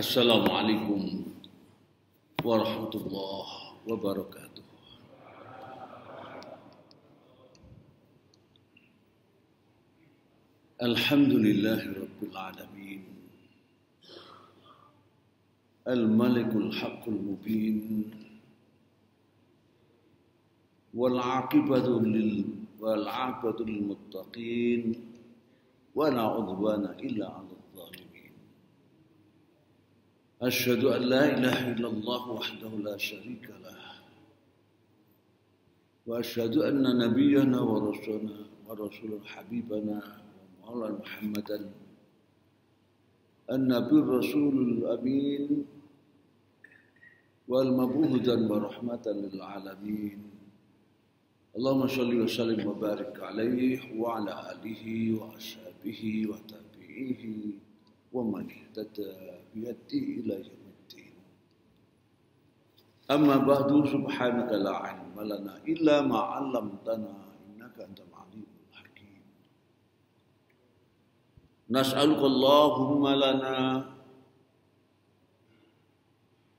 Assalamualaikum warahmatullahi wabarakatuh. Alhamdulillahi rabbil alamin. Al-malikul haqqul mubin. Wal 'aqibatu lil muttaqin. Wa la 'udwana illa 'alal zalimin. Asyhadu an la ilaha illallah wahdahu la syarika lah. Wa asyhadu anna nabiyyana wa rasulana habibana wa maulana Muhammadan an-nabiyur rasulul amin wal mabuhudan wa rahmatan lil alamin. Allahumma shalli wa sallim wa barik alaihi wa ala alihi wa ashabihi wa tabi'ihi wa man ihtada biyadihi ila yaumiddin. Amma ba'du, subhanaka la ilma lana illa ma 'allamtana innaka antal alimul hakim. Nas'aluka Allahumma lana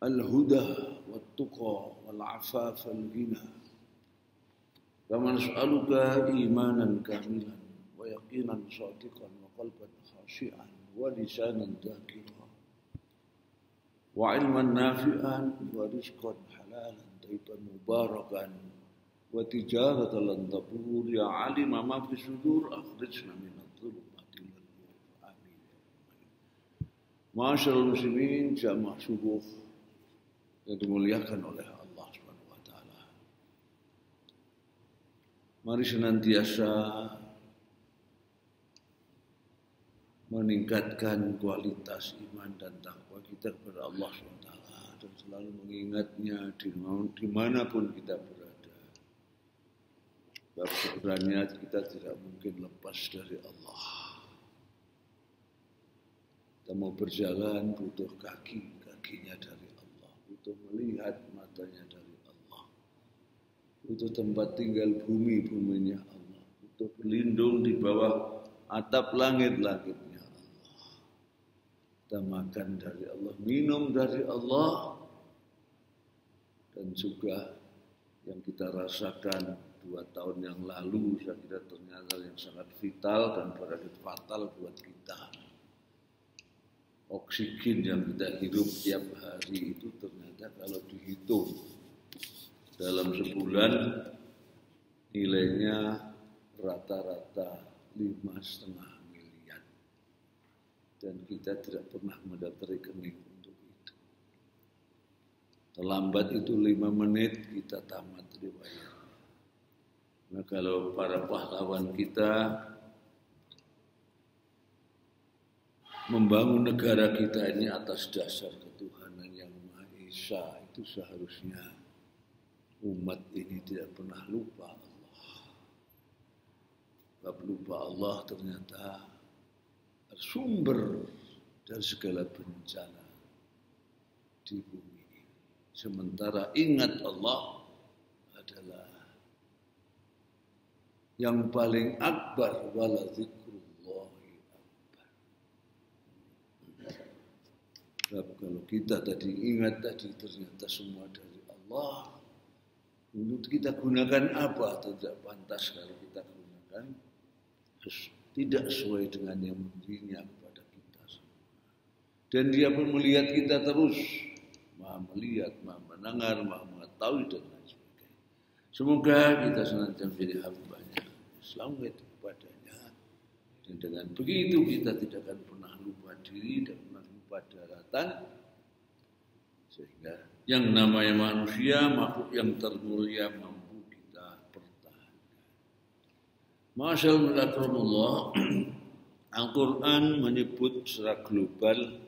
al-huda wat-tuqa wal-'afafa wal-ghina. Kama nas'aluka imanan kamilan wa yaqinan shadiqan wa qalban khashi'an wa lisanan dhakiran wa ilman nafi'an wa rizqan halalan thayyiban mubarakan wa tijaratan lan tabur ya alima ma fi sudur akhrijna minadh dhulumati ilal nur. Amin. Ma'asyiral muslimin, jamaah subuh yang dimuliakan oleh Allah Subhanahu wa taala. Mari senantiasa meningkatkan kualitas iman dan takwa kita kepada Allah SWT dan selalu mengingatnya dimanapun kita berada. Sebab sebenarnya kita tidak mungkin lepas dari Allah. Kita mau berjalan butuh kakinya dari Allah, butuh melihat matanya dari Allah, butuh tempat tinggal buminya Allah, butuh berlindung di bawah atap langit-langitnya. Kita makan dari Allah, minum dari Allah, dan juga yang kita rasakan 2 tahun yang lalu saya kira ternyata yang sangat vital dan berakhir fatal buat kita. Oksigen yang kita hirup tiap hari itu ternyata kalau dihitung dalam sebulan nilainya rata-rata 5,5 miliar. Dan kita tidak pernah mendapat rekening untuk itu. Terlambat itu 5 menit kita tamat riwayat. Nah, kalau para pahlawan kita membangun negara kita ini atas dasar ketuhanan yang Maha Esa, itu seharusnya umat ini tidak pernah lupa Allah. Sebab lupa Allah ternyata sumber dari segala bencana di bumi ini. Sementara ingat Allah adalah yang paling akbar, wala dzikrullahi akbar. Sebab kalau kita tadi ingat tadi ternyata semua dari Allah, untuk kita gunakan apa? Tidak pantas kalau kita gunakan tidak sesuai dengan yang memberinya kepada kita semua. Dan dia pun melihat kita terus, Maha melihat, Maha mendengar, Maha mengetahui dan lain sebagainya. Semoga kita senantiasa menjadi hamba-Nya, selalu kepadanya. Dan dengan begitu kita tidak akan pernah lupa diri dan pernah lupa daratan. Sehingga yang namanya manusia, makhluk yang termulia mampu kita pertahankan. Masyaallah, Al-Quran menyebut secara global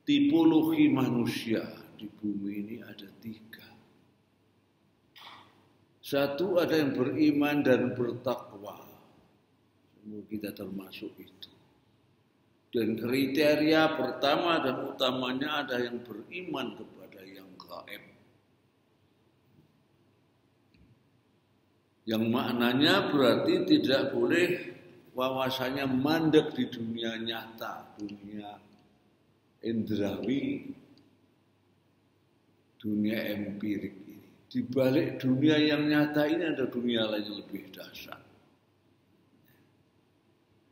tipologi manusia di bumi ini ada 3. Satu, ada yang beriman dan bertakwa. Semua kita termasuk itu. Dan kriteria pertama dan utamanya ada yang beriman kepada yang gaib. Yang maknanya berarti tidak boleh wawasannya mandek di dunia nyata, dunia indrawi, dunia empirik ini. Di balik dunia yang nyata ini ada dunia lain yang lebih dahsyat.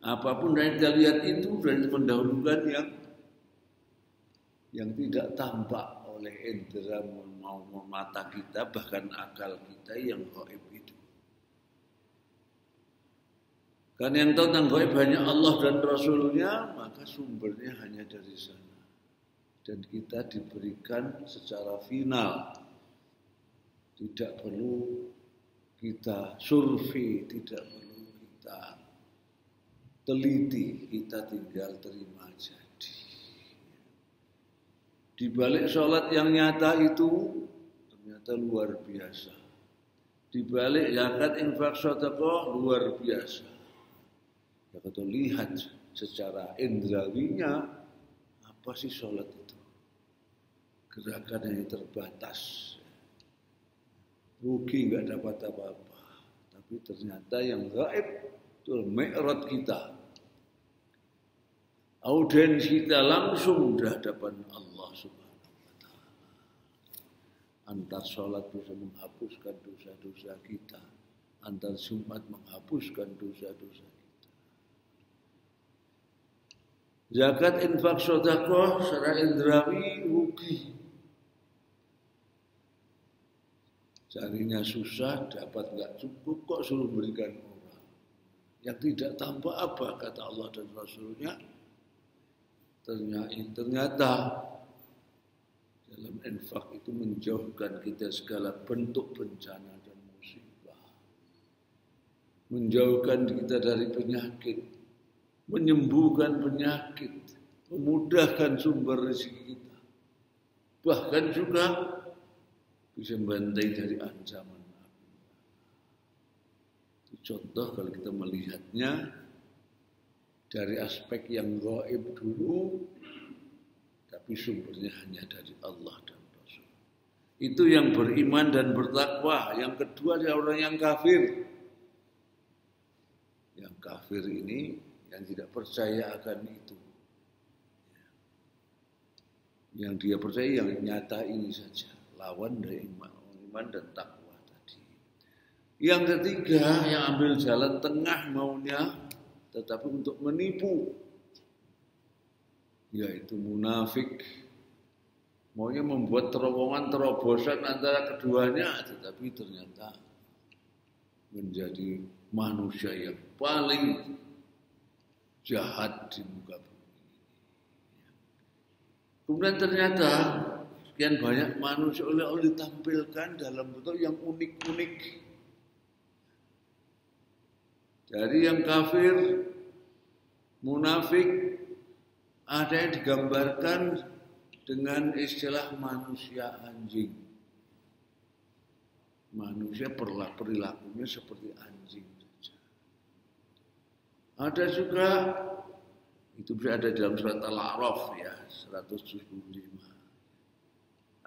Apapun yang kita lihat itu dan mendahulukan yang tidak tampak oleh indera maupun mata kita, bahkan akal kita yang gaib itu. Karena yang tahu tentang gaib hanya Allah dan Rasulnya, maka sumbernya hanya dari sana. Dan kita diberikan secara final. Tidak perlu kita survei, tidak perlu kita teliti, kita tinggal terima jadi. Di balik sholat yang nyata itu ternyata luar biasa. Di balik zakat, infak, sedekah luar biasa. Ya kita lihat secara indrawinya apa sih sholat itu? Gerakannya terbatas. Rugi nggak dapat apa-apa, tapi ternyata yang gaib itu mi'raj kita, audiens kita langsung di hadapan Allah Subhanahu wa Ta'ala. Antar sholat bisa menghapuskan dosa-dosa kita, antar Jumat menghapuskan dosa-dosa kita. Zakat, infak, sedekah secara indrawi rugi. Carinya susah, dapat nggak cukup, kok suruh berikan orang. Yang tidak tampak apa, kata Allah dan Rasulnya. Ternyata dalam infak itu menjauhkan kita segala bentuk bencana dan musibah. Menjauhkan kita dari penyakit, menyembuhkan penyakit, memudahkan sumber rezeki kita. Bahkan juga bisa membantai dari ancaman api. Itu contoh kalau kita melihatnya dari aspek yang gaib dulu, tapi sumbernya hanya dari Allah dan Rasul. Itu yang beriman dan bertakwa. Yang kedua adalah orang yang kafir. Yang kafir ini yang tidak percaya akan itu. Yang dia percaya yang nyata ini saja. Lawan dari iman dan takwa tadi. Yang ketiga yang ambil jalan tengah maunya tetapi untuk menipu, yaitu munafik. Maunya membuat terobosan antara keduanya, tetapi ternyata menjadi manusia yang paling jahat di muka bumi. Kemudian ternyata sekian banyak manusia oleh Allah ditampilkan dalam bentuk yang unik-unik. Dari yang kafir, munafik, ada yang digambarkan dengan istilah manusia anjing. Manusia perilakunya seperti anjing saja. Ada juga, itu bisa ada dalam surat Al-A'raf ya, 175.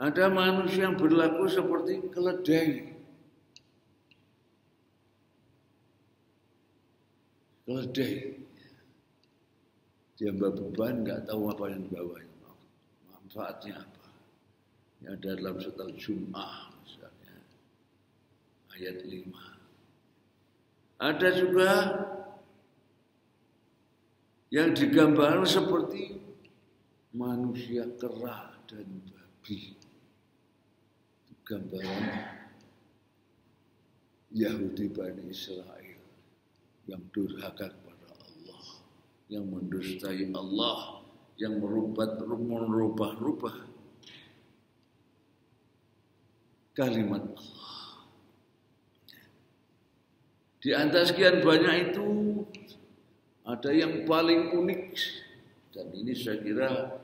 Ada manusia yang berlaku seperti keledai. Keledai. Dia bawa beban, nggak tahu apa yang dibawanya. Manfaatnya apa. Yang ada dalam surat Al-Jum'ah misalnya. Ayat 5. Ada juga yang digambarkan seperti manusia kera dan babi. Gambaran Yahudi Bani Israel yang durhaka kepada Allah, yang mendustai Allah, yang merubah-rubah kalimat Allah. Di antara sekian banyak itu ada yang paling unik, dan ini saya kira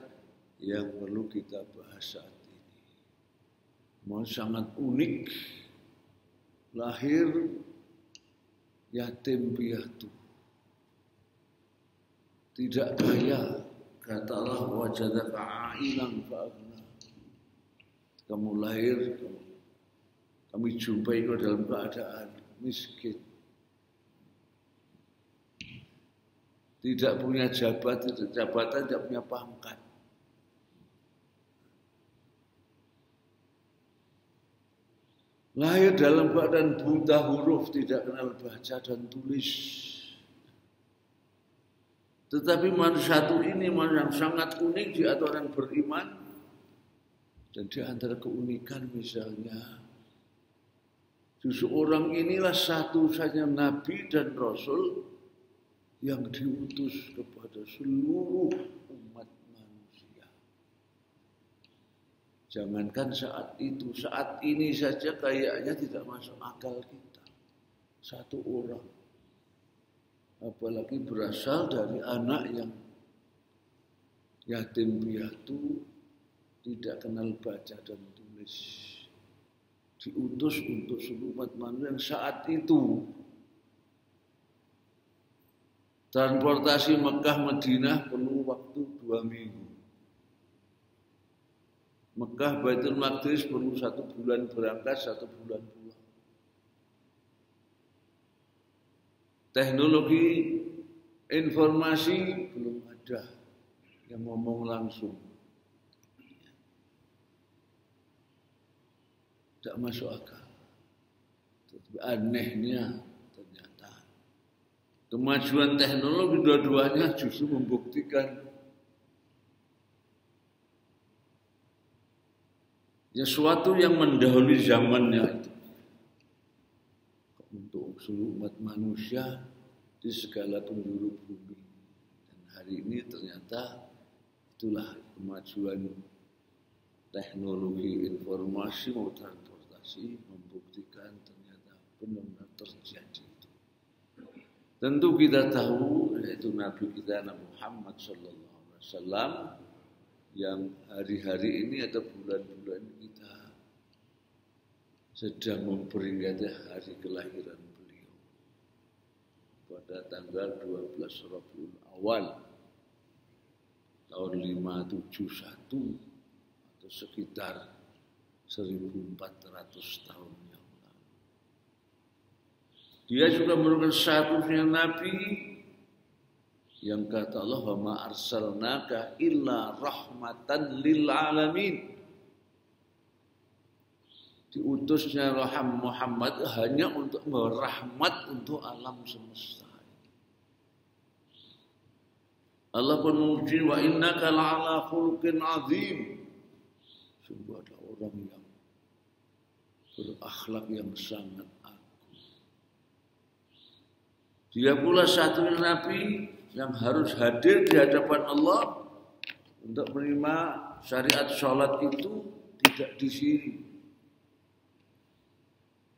yang perlu kita bahas saat ini. Sangat unik, lahir yatim piatu, tidak kaya, kata Allah wajadaka a'ilan fa'agna. Kamu lahir, kami jumpai kau dalam keadaan miskin, tidak punya jabatan, tidak punya pangkat, Lahir dalam keadaan buta huruf, tidak kenal baca dan tulis. Tetapi manusia satu ini yang sangat unik di antara orang beriman. Dan di antara keunikan misalnya, justru orang inilah satu-satunya nabi dan rasul yang diutus kepada seluruh umat manusia. Jangankan saat itu, saat ini saja kayaknya tidak masuk akal kita. Satu orang. Apalagi berasal dari anak yang yatim piatu, tidak kenal baca dan tulis. Diutus untuk seluruh umat manusia yang saat itu transportasi Mekah Madinah perlu waktu 2 minggu. Mekah Baitul Maqdis perlu 1 bulan berangkat, 1 bulan pulang. Teknologi informasi belum ada yang ngomong langsung. Tidak masuk akal. Tetapi anehnya ternyata kemajuan teknologi dua-duanya justru membuktikan sesuatu yang mendahului zamannya itu. Untuk seluruh umat manusia di segala penjuru bumi. Dan hari ini ternyata itulah kemajuan teknologi informasi maupun transportasi membuktikan ternyata benar-benar terjadi itu. Tentu kita tahu yaitu Nabi kita Nabi Muhammad SAW yang hari-hari ini atau bulan-bulan kita sedang memperingati hari kelahiran beliau pada tanggal 12 Rabiul Awal tahun 571 atau sekitar 1400 tahun yang lalu. Dia juga merupakan satu-satunya nabi yang kata Allah, "Wa ma arsalnaka illa rahmatan lil alamin." Diutusnya Muhammad hanya untuk merahmat untuk alam semesta. Allah pun memuji, "Wa innaka la'ala khuluqin azim." Sungguh ada orang yang berakhlak yang sangat agung. Dia pula satu nabi yang harus hadir di hadapan Allah untuk menerima syariat sholat itu tidak di sini.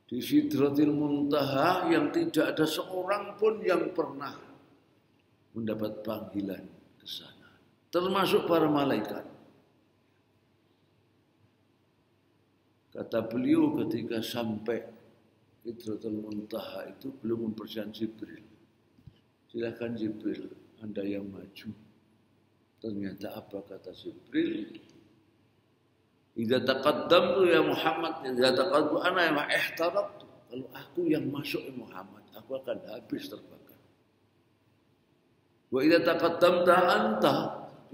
Di Sidratil Muntaha yang tidak ada seorang pun yang pernah mendapat panggilan ke sana, termasuk para malaikat. Kata beliau ketika sampai Sidratil Muntaha itu belum mempersiapkan Jibril. Silakan Jibril, Anda yang maju. Ternyata apa kata Jibril? Idza taqaddamtu ya Muhammad, idza taqaddamtu ana ya ihtaraqtu. Kalau aku yang masuk ya Muhammad, aku akan habis terbakar. Wa idza taqaddamta anta,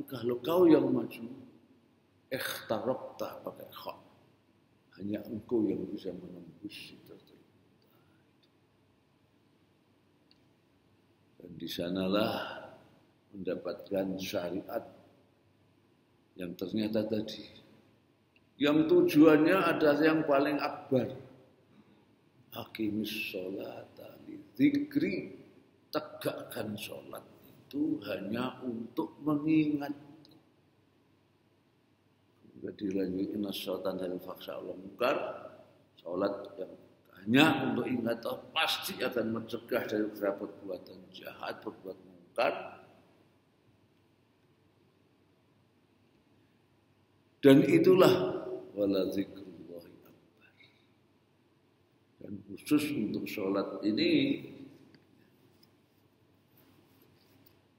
kalau kau yang maju, ihtaraqta pakai kha. Hanya engkau yang bisa menembus itu. Dan di sanalah mendapatkan syariat yang ternyata tadi yang tujuannya adalah yang paling akbar. Hakimis sholata li dzikri, tegakkan sholat itu hanya untuk mengingat. Kemudian dilanjutkan sholatan dari faksa Allah mungkar, sholat yang hanya untuk ingat pasti akan mencegah dari perbuatan jahat, perbuatan mungkar. Dan itulah wala dzikrullahi akbar. Dan khusus untuk sholat ini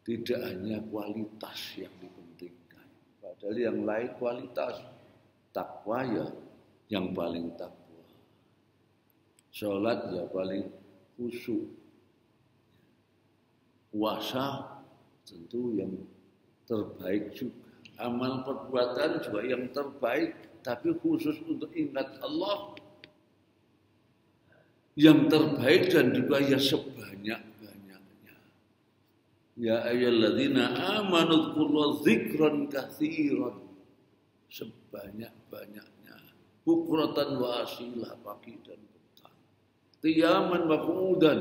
tidak hanya kualitas yang dipentingkan, padahal yang lain kualitas. Takwa ya yang paling takwa, sholat ya paling khusyuk, puasa tentu yang terbaik juga, amal perbuatan juga yang terbaik. Tapi khusus untuk ingat Allah yang terbaik dan juga ya sebanyak-banyaknya. Ya ayyuhalladzina amanu dzkurullaha dzikran katsiran, sebanyak-banyaknya, bukratan wa asilah, pagi dan petang, qiyaman wa qu'udan,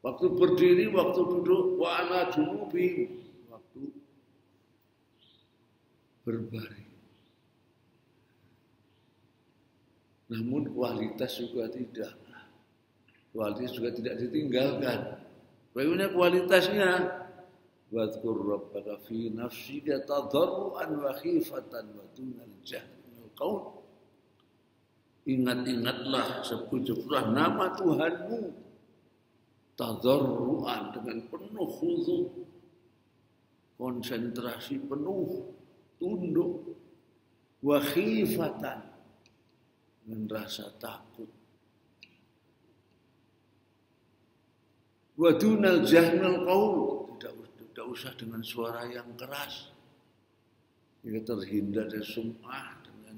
waktu berdiri, waktu duduk, wa ala junubihim, waktu berbaring. Namun kualitas juga tidak. Kualitas juga tidak ditinggalkan. Bagaimana kualitasnya? Wadhkur rabbaka fi nafsika tadarruan wa khifatan wa dunal jahri minal qaul. Ingat-ingatlah, sebut-sebutlah nama Tuhanmu tadarruan, dengan penuh khusyuk, konsentrasi penuh, tunduk, wa khifatan, dengan rasa takut, wa dunal jahri minal qaul, tidak usah dengan suara yang keras. Kita terhindar dari sum'ah, dengan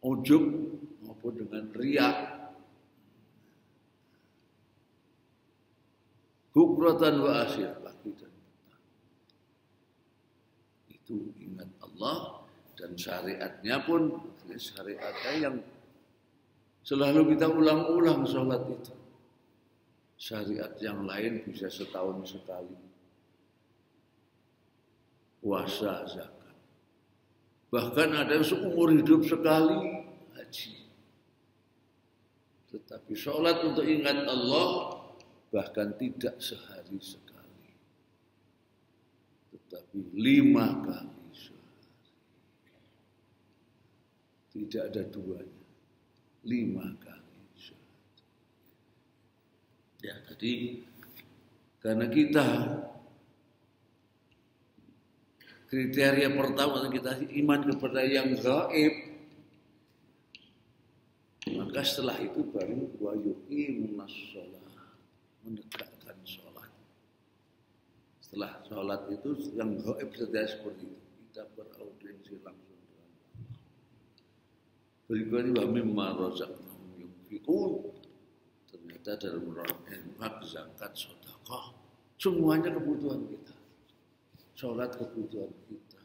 ujub maupun dengan riak. Bukratan wa asyir, pagi dan petang. Itu ingat Allah, dan syariatnya pun syariatnya yang selalu kita ulang-ulang sholat itu. Syariat yang lain bisa setahun sekali. Puasa, zakat. Bahkan ada yang seumur hidup sekali haji. Tetapi sholat untuk ingat Allah bahkan tidak sehari sekali, tetapi 5 kali sehari. Tidak ada duanya, 5 kali sehari. Ya tadi karena kita kriteria pertama kita iman kepada yang gaib, maka setelah itu baru wa yuqimunas shalah, menegakkan sholat. Setelah sholat itu yang gaib saja seperti itu, kita beraudiensi langsung dengan Allah. Berikutnya wa mimma razaqnahum yunfiqun, ternyata dalam infak, zakat, sedekah, semuanya kebutuhan kita. Sholat kebutuhan kita,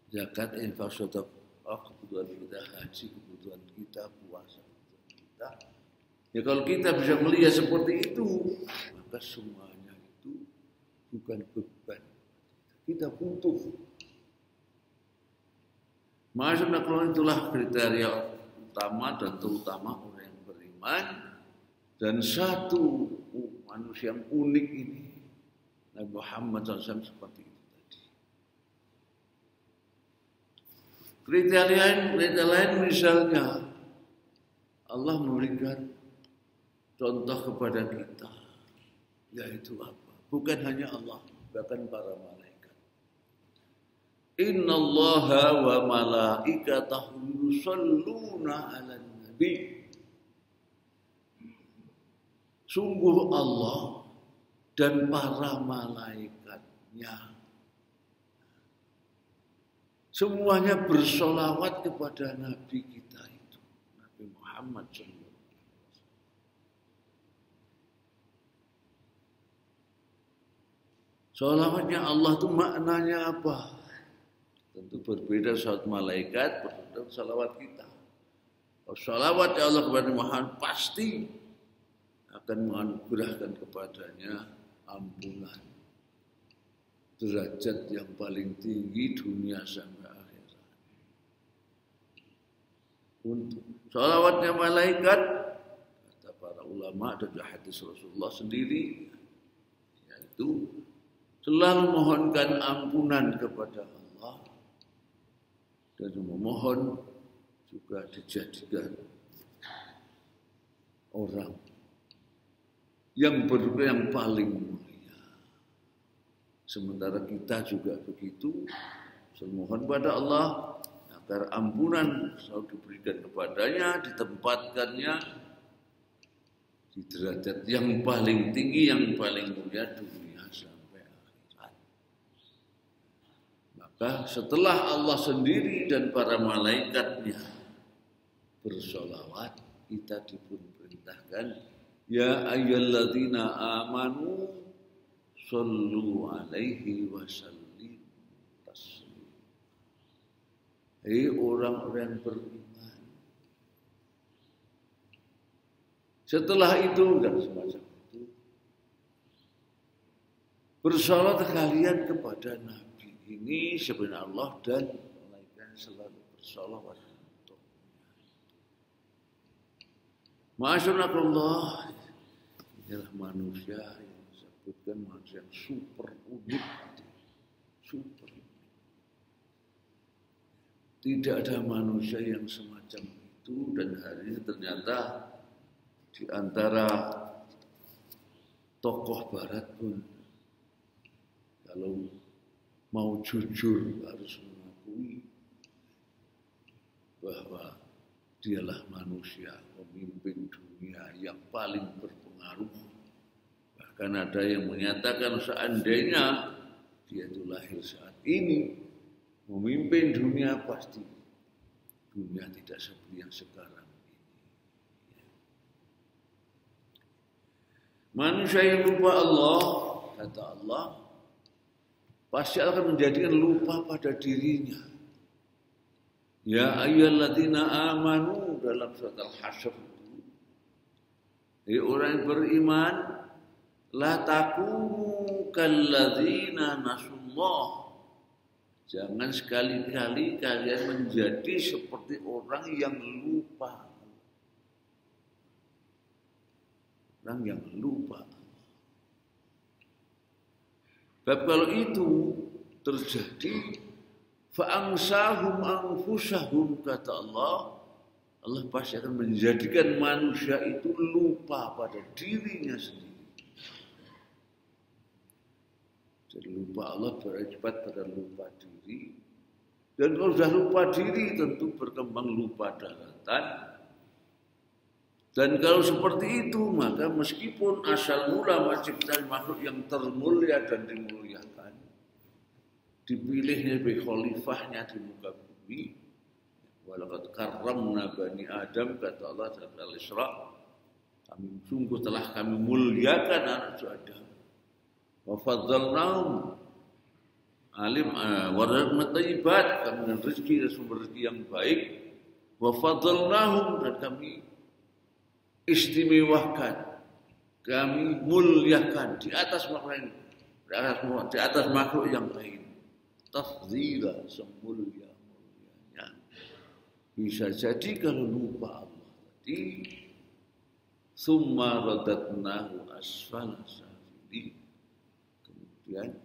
zakat, infak, sedekah kebutuhan kita, haji kebutuhan kita, puasa kebutuhan kita. Ya kalau kita bisa melihat seperti itu, maka semuanya itu bukan beban. Kita butuh. Maksudnya kalau itulah kriteria utama dan terutama orang yang beriman. Dan satu manusia yang unik ini, Nabi Muhammad SAW seperti itu tadi. Kriteria lain misalnya Allah memberikan contoh kepada kita, yaitu apa? Bukan hanya Allah, bahkan para malaikat. Innallaha wa malaikatahu yusholluna 'alan nabi. Sungguh Allah dan para malaikatnya semuanya bersolawat kepada Nabi kita itu, Nabi Muhammad SAW. Solawatnya Allah itu maknanya apa? Tentu berbeda salawat malaikat, berbeda salawat kita. Salawat Allah kepada Muhammad pasti akan menganugerahkan kepadanya ampunan, derajat yang paling tinggi dunia sampai akhirat. Untuk salawatnya malaikat, kata para ulama dan hadis Rasulullah sendiri, yaitu selalu mohonkan ampunan kepada Allah dan memohon juga dijadikan orang yang paling mulia. Sementara kita juga begitu, semohon pada Allah agar ampunan selalu diberikan kepadanya, ditempatkannya di derajat yang paling tinggi, yang paling mulia dunia sampai akhirat. Maka setelah Allah sendiri dan para malaikatnya bersolawat, kita dipun perintahkan, ya ayyuhalladzina amanu sallu alaihi wasallim taslim. Hei orang-orang beriman. Setelah itu dan semacam itu, bersalat kalian kepada Nabi. Ini sebenarnya Allah dan malaikat selalu bersalawat. Masyaallah, inilah manusia yang disebutkan manusia yang super unik, super. Tidak ada manusia yang semacam itu, dan hari ini ternyata di antara tokoh Barat pun kalau mau jujur harus mengakui bahwa dialah manusia pemimpin dunia yang paling berpengaruh. Bahkan ada yang menyatakan seandainya dia itu lahir saat ini, memimpin dunia, pasti dunia tidak seperti yang sekarang ini. Manusia yang lupa Allah, kata Allah, pasti akan menjadikan lupa pada dirinya. Ya ayyuhalladzina amanu dalam surat Al-Hasyr itu. Hei orang yang beriman, la takunu kalladzina nasullah. Jangan sekali-kali kalian menjadi seperti orang yang lupa. Orang yang lupa. Sebab kalau itu terjadi, fa'angsahum anfusahum, kata Allah, Allah pasti akan menjadikan manusia itu lupa pada dirinya sendiri. Jadi lupa Allah berakibat pada lupa diri. Dan kalau sudah lupa diri tentu berkembang lupa daratan. Dan kalau seperti itu, maka meskipun asal mula menciptakan makhluk yang termulia dan dimuliakan, dipilihnya sebagai khalifahnya di muka bumi, walaqad karramna bani Adam, kata Allah dalam Al-Isra, sungguh telah kami muliakan anak Adam. Wa faddalnahum alim wa rizqan thayyibat, kami dengan rezeki dan sumber rezeki yang baik. Wa faddalnahum, dan kami istimewakan, kami muliakan di atas makhluk lain, di atas makhluk yang lain. Tafdhila, semulia-mulianya. Bisa jadi kalau lupa Allah tadi, summa radatnahu asfala safilin, kemudian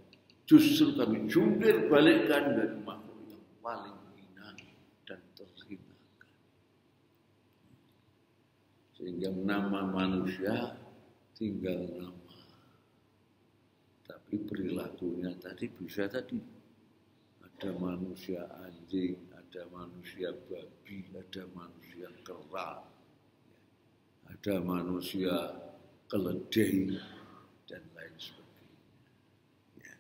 justru kami jungkir balikkan dari makhluk yang paling hina dan terhinakan. Sehingga nama manusia tinggal nama, tapi perilakunya tadi bisa tadi. Ada manusia anjing, ada manusia babi, ada manusia kera, ada manusia keledai, dan lain sebagainya. Ya.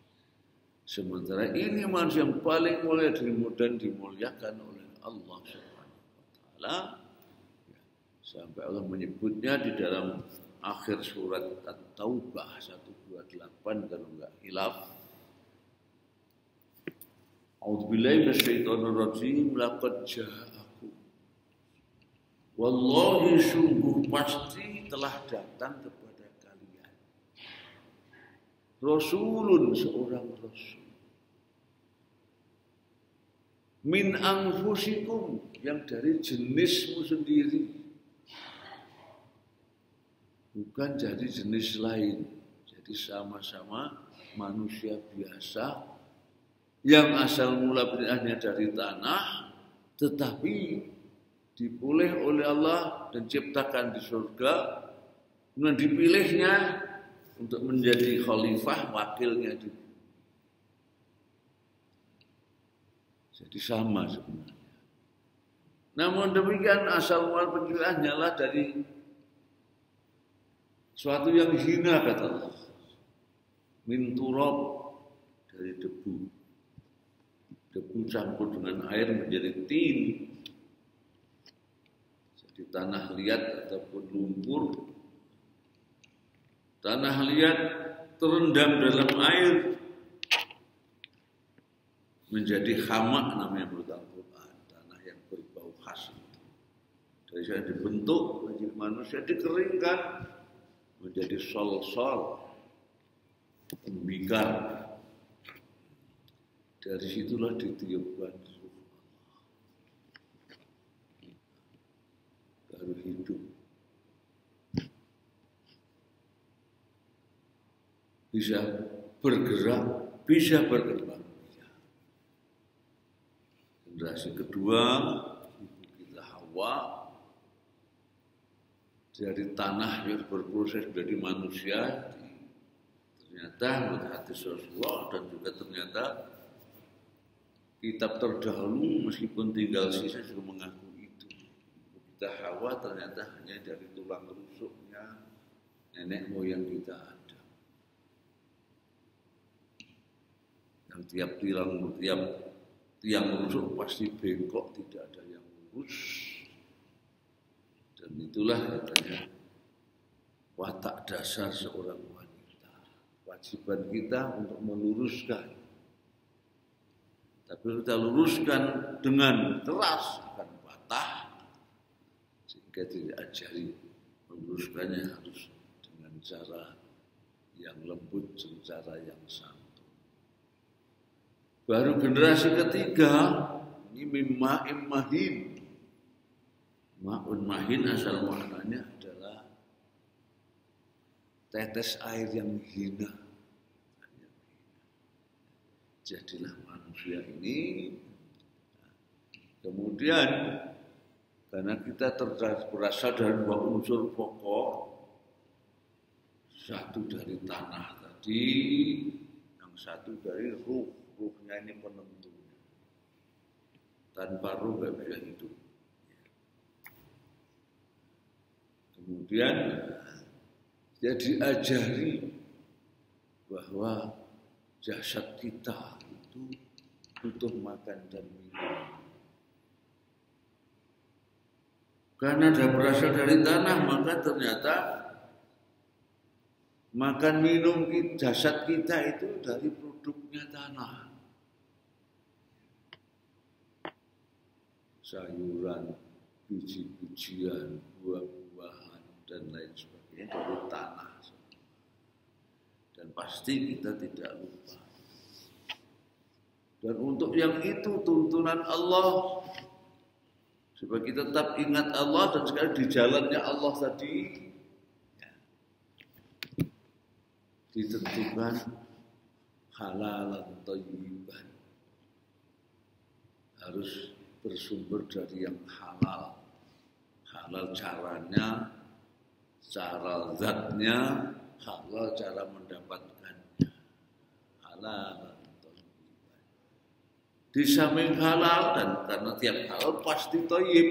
Sementara ini manusia yang paling mulia dan dimuliakan oleh Allah Subhanahu wa Ta'ala. Ya. Sampai Allah menyebutnya di dalam akhir surat At-Taubah 128 kalau enggak hilaf. A'udzubillahi minasyaitonir rajim, laqad ja'akum. Wallahi sungguh pasti telah datang kepada kalian Rasulun, seorang Rasul. Min anfusikum, yang dari jenismu sendiri. Bukan dari jenis lain. Jadi sama-sama manusia biasa yang asal mula beriahnya dari tanah, tetapi dipilih oleh Allah dan ciptakan di surga, kemudian dipilihnya untuk menjadi khalifah, wakilnya di bumi. Jadi sama sebenarnya. Namun demikian asal mula beriahnya lah dari suatu yang hina, kata Allah. Min turab, dari debu. Debu campur dengan air menjadi tin. di tanah liat ataupun lumpur. Tanah liat terendam dalam air menjadi hamak namanya menurut Al-Quran, tanah yang berbau khas. Dari saya dibentuk menjadi manusia, dikeringkan menjadi sol-sol, tembikar. Dari situlah ditiupkan ruh Allah, baru hidup. Bisa bergerak, bisa berkembang. Generasi kedua, ibu kita Hawa, dari tanah yang berproses menjadi manusia, ternyata menurut hadis Rasulullah dan juga ternyata kitab terdahulu meskipun tinggal sisa juga mengaku itu. Ibu kita Hawa ternyata hanya dari tulang rusuknya nenek moyang kita ada. Yang tiang rusuk pasti bengkok, tidak ada yang lurus. Dan itulah katanya watak dasar seorang wanita. Kewajiban kita untuk meluruskan. Tapi kita luruskan dengan keras, akan patah. Sehingga tidak ajari meluruskannya harus dengan cara yang lembut, dengan cara yang santun. Baru generasi ketiga, ini mimma'im mahin. Ma'un mahin asal maknanya adalah tetes air yang hina. Jadilah manusia ini. Kemudian karena kita berasal dari dua unsur pokok, satu dari tanah tadi, yang satu dari ruh. Ruhnya ini penentunya. Tanpa ruh gak bisa hidup. Kemudian dia diajari bahwa jasad kita itu butuh makan dan minum. Karena dia berasal dari tanah, maka ternyata makan minum jasad kita itu dari produknya tanah. Sayuran, biji-bijian, buah-buahan, dan lain sebagainya dari tanah. Dan pasti kita tidak lupa. Dan untuk yang itu tuntunan Allah, supaya kita tetap ingat Allah dan sekali di jalannya Allah tadi, ditentukan halalan thayyiban, harus bersumber dari yang halal. Halal caranya, cara zatnya, halal cara mendapatkannya. Halalan thayyiban. Di samping halal, dan karena tiap halal pasti thayyib.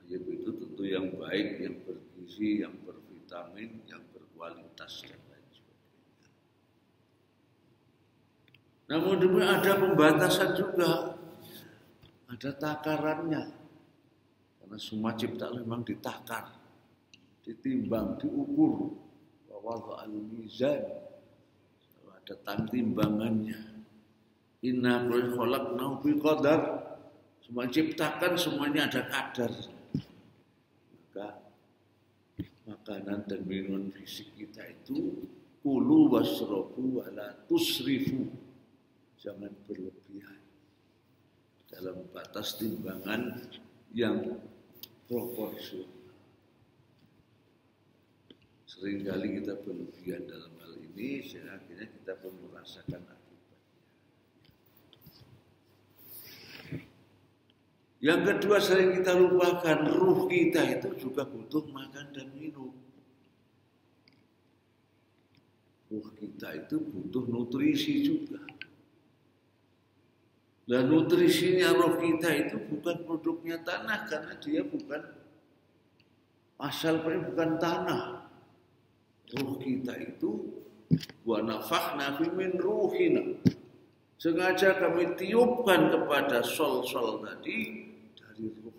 Thayyib itu tentu yang baik, yang bergizi, yang bervitamin, yang berkualitas dan lain sebagainya. Namun demikian ada pembatasan juga, ada takarannya. Karena semua ciptaan memang ditakar, ditimbang, diukur. Bahwa al-mizan, ada timbangannya. Inna khalaqnahu biqadar. Semua ciptakan semuanya ada kadar. Maka makanan dan minuman fisik kita itu kulu wasrobu wala tusrifu, jangan berlebihan dalam batas timbangan yang proporsional. Seringkali kita berlebihan dalam hal ini, sehingga akhirnya kita pun merasakan akibatnya. Yang kedua sering kita lupakan, ruh kita itu juga butuh makan dan minum. Ruh kita itu butuh nutrisi juga. Dan nutrisinya roh kita itu bukan produknya tanah, karena dia bukan asalnya bukan tanah. Ruh kita itu wa nafakhna fi min ruhina. Sengaja kami tiupkan kepada sol-sol tadi dari ruh.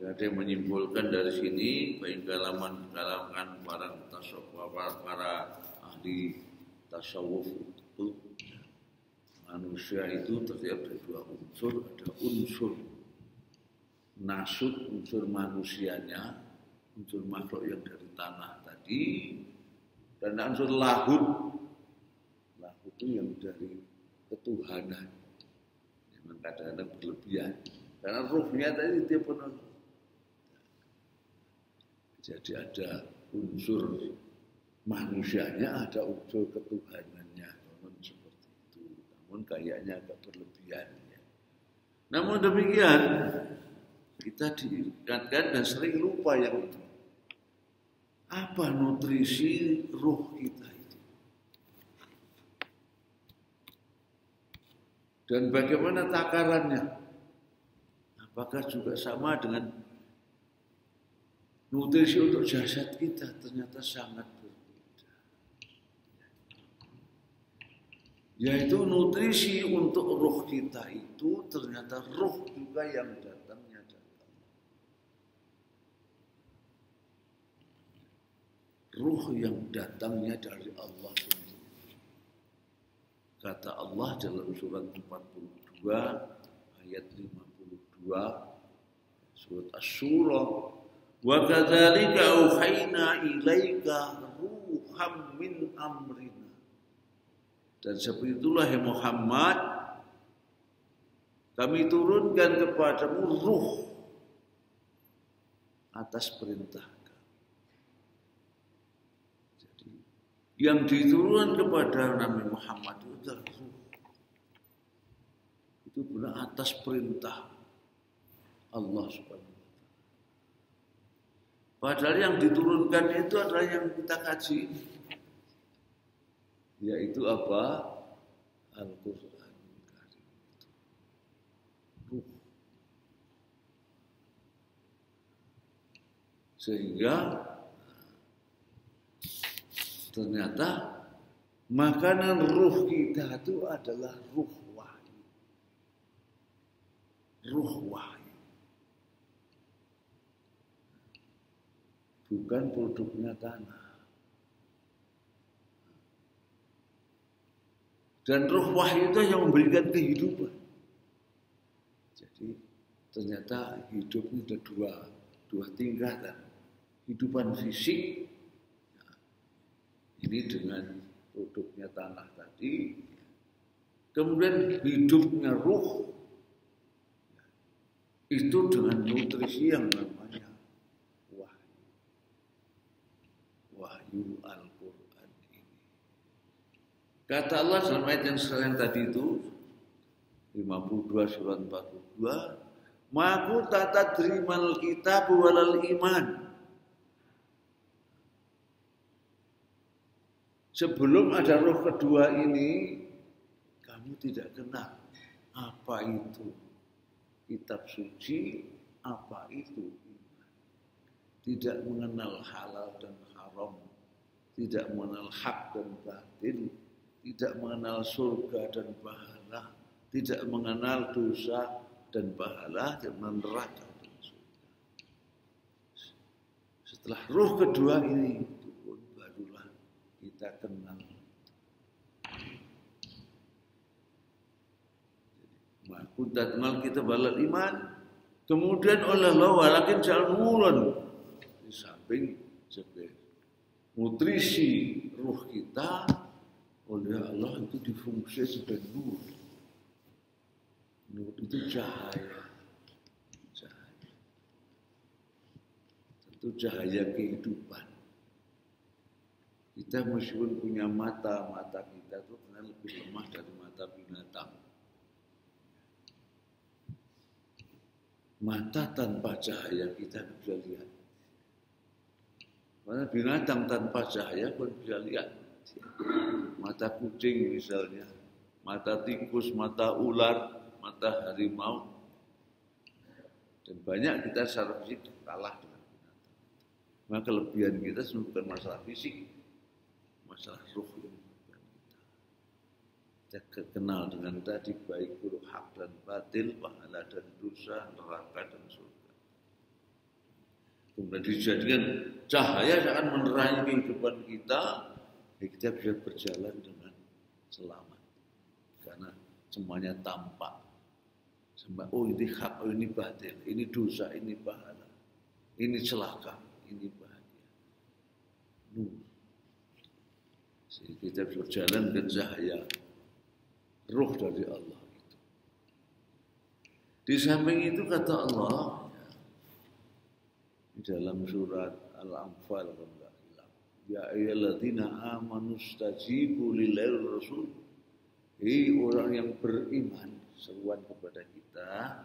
ada yang menyimpulkan dari sini baik kalangan para ahli tasawuf itu manusia itu terdiri dari dua unsur, ada unsur nasut, unsur manusianya, unsur makhluk yang dari tanah tadi, dan unsur lahud. Lahud itu yang dari ketuhanan, memang kadang-kadang berlebihan. Karena ruhnya tadi dia penuh. Jadi ada unsur manusianya, ada unsur ketuhanannya, namun seperti itu. Namun kayaknya agak berlebihan. Ya. Namun demikian, kita diingatkan dan sering lupa yang itu. Apa nutrisi ruh kita itu? Dan bagaimana takarannya? Apakah juga sama dengan nutrisi untuk jasad kita? Ternyata sangat berbeda. Yaitu nutrisi untuk ruh kita itu ternyata ruh juga yang datangnya dari Allah. Ruh yang datangnya dari Allah sendiri. Kata Allah dalam surat 42 ayat 52 surat Asy-Syura, wa kadzalika auhayna ilaika ruham min amrina. Dan seperti itulah ya Muhammad, kami turunkan kepadamu ruh atas perintah kami. Jadi yang diturunkan kepada Nabi Muhammad itu adalah ruh. Itu benar atas perintah Allah Subhanahu wa Ta'ala. Padahal yang diturunkan itu adalah yang kita kaji, yaitu apa? Al-Quran Karim. Ruh. Sehingga ternyata makanan ruh kita itu adalah ruh wahyu. Ruh wahyu. Bukan produknya tanah. Dan ruh wahyu itu yang memberikan kehidupan. Jadi ternyata hidup ini ada dua tingkatan. Kehidupan fisik, ini dengan produknya tanah tadi. Kemudian hidupnya ruh, itu dengan nutrisi yang namanya wahyu. Wahyu Al-Quran ini. Kata Allah dalam ayat yang selain tadi itu, 52 surat 42, Ma'ku tatadrimal kitab walal iman. Sebelum ada roh kedua ini, kamu tidak kenal apa itu kitab suci, apa itu iman. Tidak mengenal halal dan haram, tidak mengenal hak dan batil, tidak mengenal surga dan pahala, tidak mengenal dosa dan pahala, dan neraka dan surga. Setelah roh kedua ini turun, barulah kita kenal. Kuntatmal kita balal iman. Kemudian oleh Allah walakin jalmulan, di samping sebagai nutrisi ruh kita oleh Allah itu difungsi sebagai nur. Nur itu cahaya. Cahaya. Tentu cahaya kehidupan. Kita meskipun punya mata kita itu lebih lemah dari mata binatang. Mata tanpa cahaya kita bisa lihat. Karena binatang tanpa cahaya pun bisa lihat. Mata kucing misalnya, mata tikus, mata ular, mata harimau. Dan banyak kita secara fisik kalah dengan binatang. Maka kelebihan kita bukan masalah fisik, masalah ruh yang bukan kita. Kita kenal dengan tadi baik buruk hak dan batil, pahala dan dosa, neraka dan surga. Kemudian dijadikan cahaya yang akan menerangi kehidupan kita, ya kita bisa berjalan dengan selamat. Karena semuanya tampak. Oh ini hak, oh ini batil, ini dosa, ini pahala, ini celaka, ini bahagia. Nur. Sehingga kita berjalan dengan cahaya ruh dari Allah itu. Di samping itu kata Allah di dalam surat Al-Anfal, ya ayyuhalladzina amanu stajibu lillahi wa rasul. Hei orang yang beriman, seruan kepada kita,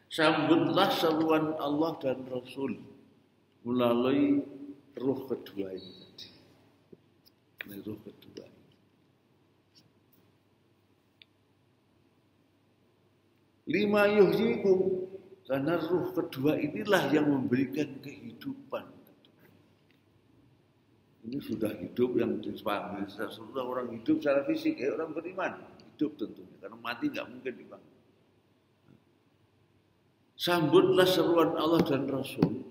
sambutlah seruan Allah dan Rasul melalui ruh kedua ini tadi. Melalui ruh kedua ini. Lima yuhyikum, karena ruh kedua inilah yang memberikan kehidupan. Ini sudah hidup yang dipanggil Rasulullah, orang hidup secara fisik, orang beriman hidup tentunya, karena mati nggak mungkin dipanggil. Sambutlah seruan Allah dan Rasul.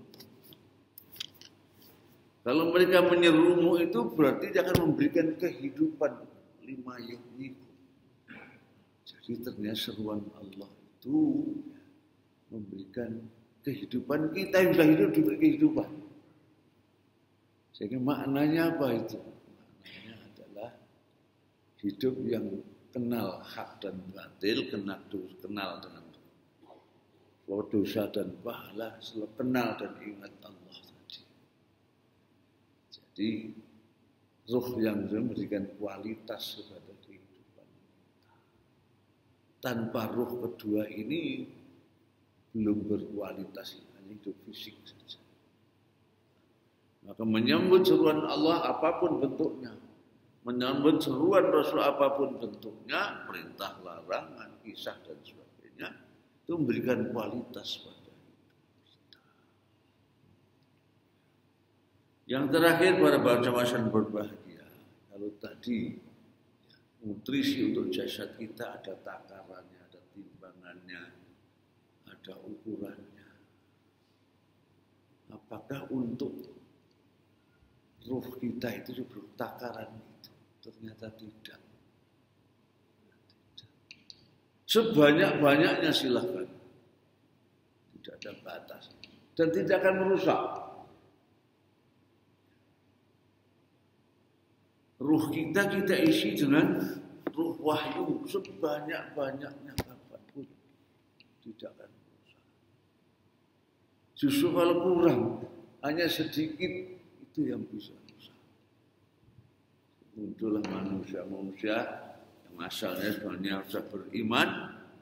Kalau mereka menyerumu itu berarti dia akan memberikan kehidupan. Lima yuhyikum. Jadi ternyata seruan Allah itu memberikan kehidupan, kita yang sudah hidup diberi kehidupan. Sehingga maknanya apa itu? Maknanya adalah hidup yang kenal hak dan batil, kenal dengan dosa dan pahala, selalu kenal dan ingat Allah tadi. Jadi ruh yang memberikan kualitas kepada kehidupan kita. Tanpa ruh kedua ini belum berkualitas, hanya hidup fisik saja. Maka menyambut seruan Allah apapun bentuknya, menyambut seruan Rasul apapun bentuknya, perintah, larangan, kisah dan sebagainya, itu memberikan kualitas pada hidup kita. Yang terakhir para bangsa masyarakat berbahagia. Kalau tadi nutrisi untuk jasad kita ada takarannya, ada timbangannya, ada ukurannya. Apakah untuk ruh kita itu juga takaran itu? Ternyata tidak. Sebanyak-banyaknya silahkan. Tidak ada batas. Dan tidak akan merusak. Ruh kita isi dengan ruh wahyu. Sebanyak-banyaknya apapun. Tidak akan merusak. Justru kalau kurang, hanya sedikit, itu yang bisa rusak. Muncullah manusia-manusia yang asalnya sebenarnya sudah beriman,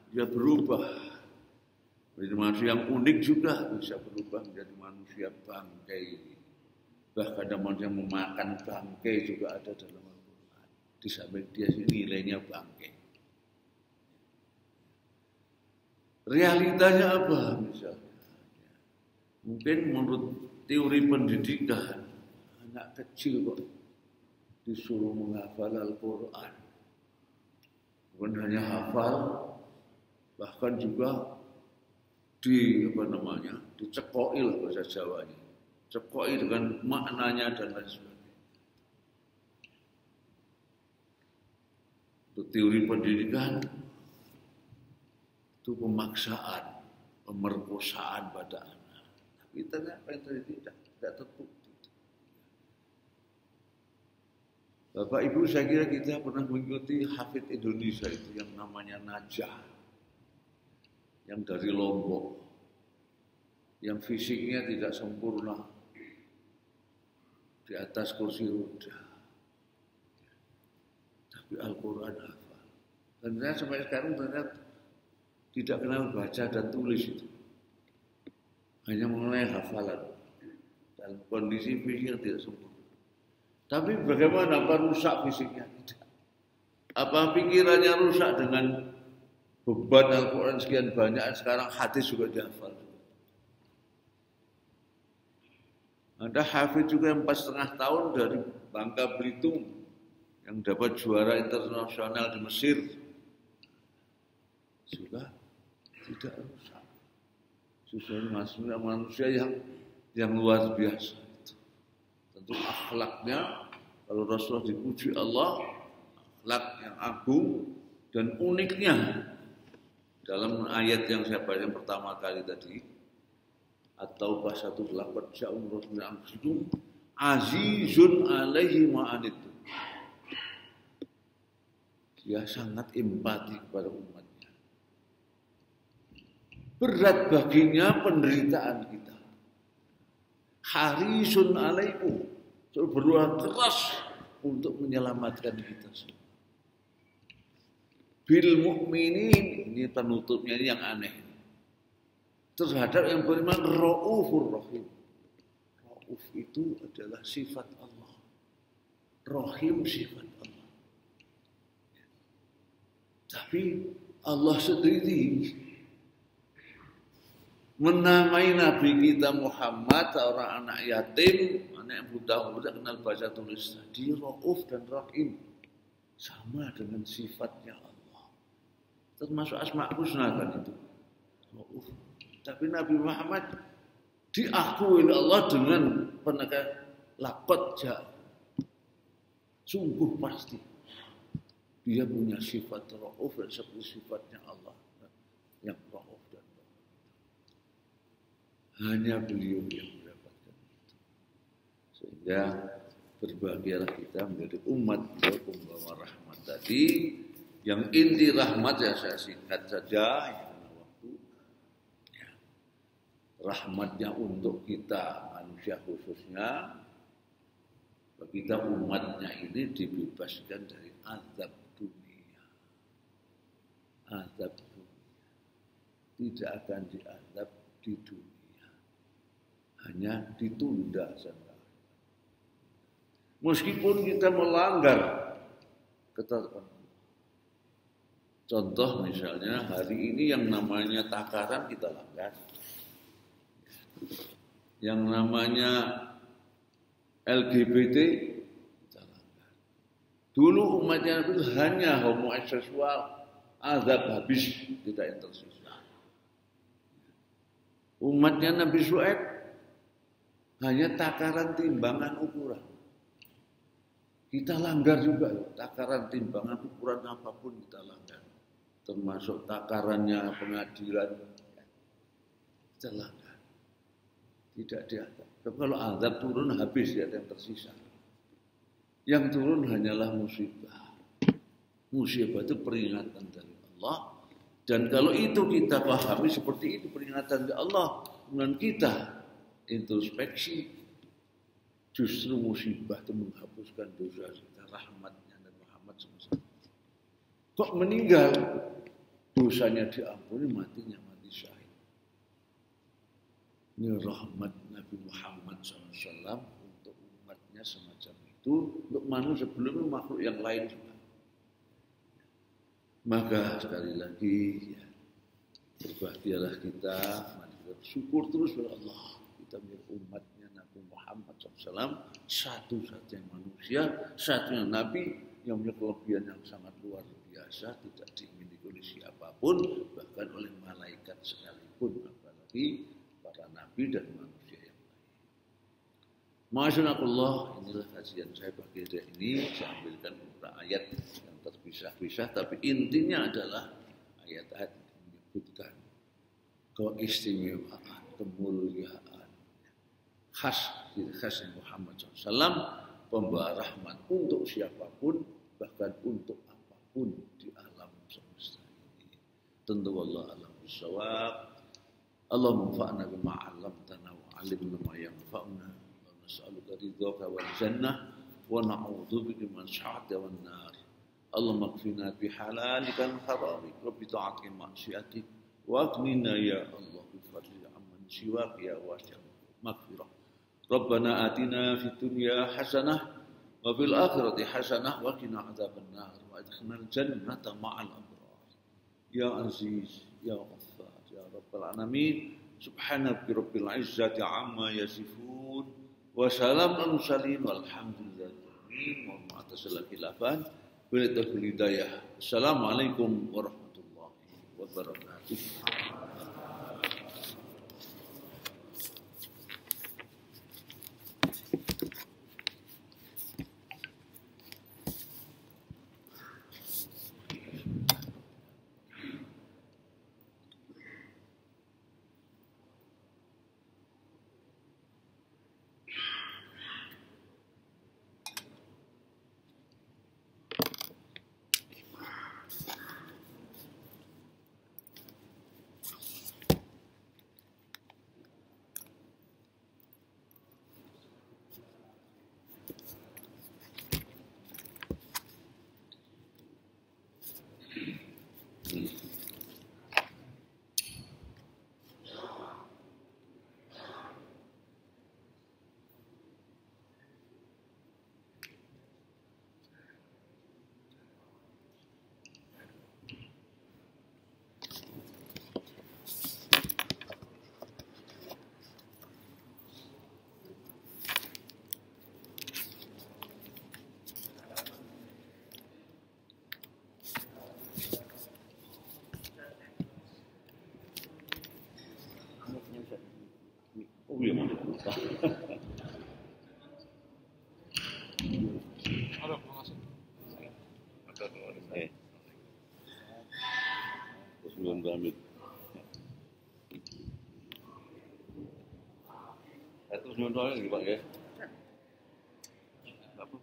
dia berubah. Menjadi manusia yang unik juga bisa berubah menjadi manusia bangkai. Bahkan ada manusia yang memakan bangkai juga ada dalam Al-Quran. Di samping dia nilainya bangkai. Realitanya apa misalnya? Mungkin menurut teori pendidikan, anak kecil kok disuruh menghafal Al-Quran. Bukan hanya hafal, bahkan juga dicekoi lah bahasa Jawanya. Cekoi dengan maknanya dan lain sebagainya. Untuk teori pendidikan, itu pemaksaan, pemerkosaan pada anak. Tapi ternyata yang tidak terbukti. Bapak Ibu, saya kira kita pernah mengikuti Hafid Indonesia itu yang namanya Najah, yang dari Lombok, yang fisiknya tidak sempurna, di atas kursi roda, tapi Al-Quran hafal. Dan saya sampai sekarang ternyata tidak kenal baca dan tulis itu, hanya mengenai hafalan dalam kondisi fisik yang tidak sempurna. Tapi bagaimana, apa rusak fisiknya? Tidak. Apa pikirannya rusak dengan beban Al-Quran sekian banyak, sekarang hadis juga dihafal. Ada hafid juga yang 4,5 tahun dari Bangka Belitung yang dapat juara internasional di Mesir. Juga tidak rusak. Justru manusia yang yang luar biasa itu. Tentu akhlaknya, kalau Rasulullah dipuji Allah, akhlak yang agung dan uniknya dalam ayat yang saya baca yang pertama kali tadi, atau bahasa itu laqad ja'akum rasulun min anfusikum azizun alaihi ma anittum. Dia sangat empati kepada umatnya. Berat baginya penderitaan kita. Harisun alaikum, berusaha keras untuk menyelamatkan kita semua. Bil mukminin, ini penutupnya ini yang aneh. Terhadap yang beriman, Raufur Rahim. Rauf itu adalah sifat Allah. Rahim sifat Allah. Tapi Allah sendiri menamai Nabi kita Muhammad, seorang anak yatim, anak yang buta kenal baca tulis tadi, Rauf dan Rahim. Sama dengan sifatnya Allah. Termasuk Asma' Husna kan itu. Rauf. Tapi Nabi Muhammad diakui oleh Allah dengan penekan laqad ja. Sungguh pasti dia punya sifat Rauf dan seperti sifatnya Allah yang Rauf dan Rahim. Hanya beliau yang mendapatkan itu. Sehingga berbahagialah kita menjadi umat beliau pembawa rahmat tadi. Yang inti rahmat ya saya singkat saja. Rahmatnya untuk kita manusia khususnya, kita umatnya ini dibebaskan dari azab dunia. Azab dunia tidak akan diazab di dunia, hanya ditunda saja. Meskipun kita melanggar ketetapan. Contoh misalnya hari ini yang namanya takaran kita langgar. Yang namanya LGBT kita langgar. Dulu umatnya itu hanya homoseksual, azab habis, tidak yang tersisa. Umatnya Nabi Syuaib hanya takaran timbangan ukuran. Kita langgar juga, takaran timbangan ukuran apapun kita langgar. Termasuk takarannya pengadilan, kita langgar. Tidak diazab. Tapi kalau azab turun habis, tidak ada yang tersisa. Yang turun hanyalah musibah. Musibah itu peringatan dari Allah. Dan kalau itu kita pahami seperti itu peringatan dari Allah, kemudian kita introspeksi, justru musibah itu menghapuskan dosa kita, rahmatnya dan Muhammad SAW. Kok meninggal, dosanya diampuni, matinya mati syahid. Ini rahmat Nabi Muhammad SAW untuk umatnya semacam itu, untuk manusia sebelumnya makhluk yang lain juga. Maka sekali lagi ya, berbahagialah kita, bersyukur terus kepada Allah. Kita menjadi umatnya Nabi Muhammad SAW, satu-satunya manusia, satunya Nabi yang punya kelebihan yang sangat luar biasa, tidak dimiliki oleh siapapun, bahkan oleh malaikat sekalipun, apalagi para nabi dan manusia yang lain. Masyaallah, inilah kajian saya pagi hari ini. Saya ambilkan beberapa ayat yang terpisah-pisah, tapi intinya adalah ayat-ayat yang menyebutkan keistimewaan, kemuliaan khas Muhammad SAW, pembawa rahmat untuk siapapun, bahkan untuk apapun di alam semesta ini. Tentu Allah alam bisawab. Allahumma fa'na bima 'allamtana wa 'allimna ma yanfa'una wa nas'aluka ridhaka wal jannah wa na'udzubika min syahhati wan nar. Allahumma kfina bi halalika wa haramik wa bi ta'atika ma'siyatik wa aghnina ya Allah bi fadlika amman siwak ya wasi'ul maghfirah. Rabbana atina fid dunya hasanah wa fil akhirati hasanah wa qina adzabannar wa adkhilnal jannata ma'al abrar. Ya Aziz ya Ghaffar ya Rabbal Alamin. Subhana rabbil izzati amma yasifun wa salamun mursalin walhamdulillahi wa atas khilafan bil hidayah. Assalamualaikum warahmatullahi wabarakatuh. Amit. Terus nonton lagi Pak ya? Apa?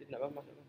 Kenapa masuk?